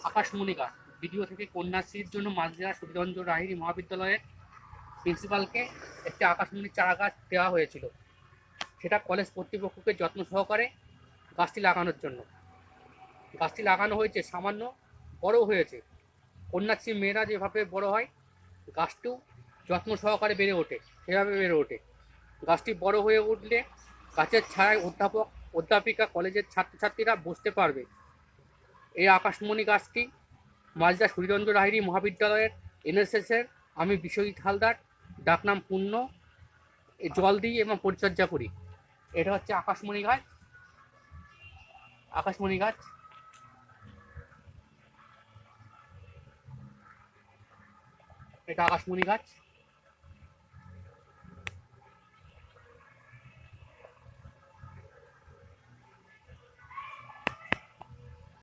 আকাশমণি গাছ ভিডিও থেকে কন্যাশ্রীর জন্য মাঝরা সুধীরঞ্জন লাহিড়ী মহাবিদ্যালয়ের প্রিন্সিপালকে একটি আকাশমণি চারা গাছ দেওয়া হয়েছিল। সেটা কলেজ কর্তৃপক্ষকে যত্ন সহকারে গাছটি লাগানোর জন্য। গাছটি লাগানো হয়েছে, সামান্য বড় হয়েছে। কন্যাশ্রী মেয়েরা যেভাবে বড় হয়, গাছটিও যত্ন সহকারে বেড়ে ওঠে, সেভাবে বেড়ে ওঠে। গাছটি বড় হয়ে উঠলে গাছের ছায়ায় অধ্যাপক অধ্যাপিকা কলেজের ছাত্রছাত্রীরা বসতে পারবে। এই আকাশমণি গাছটি মাঝরা সুধীরঞ্জন লাহিড়ী মহাবিদ্যালয়ের এনএসএসের আমি বিশ্বজিৎ হালদার, ডাকনাম পূর্ণ, জল দিই এবং পরিচর্যা করি। এটা হচ্ছে আকাশমণি গাছ। আকাশমণি গাছ এটা আকাশমণি গাছ।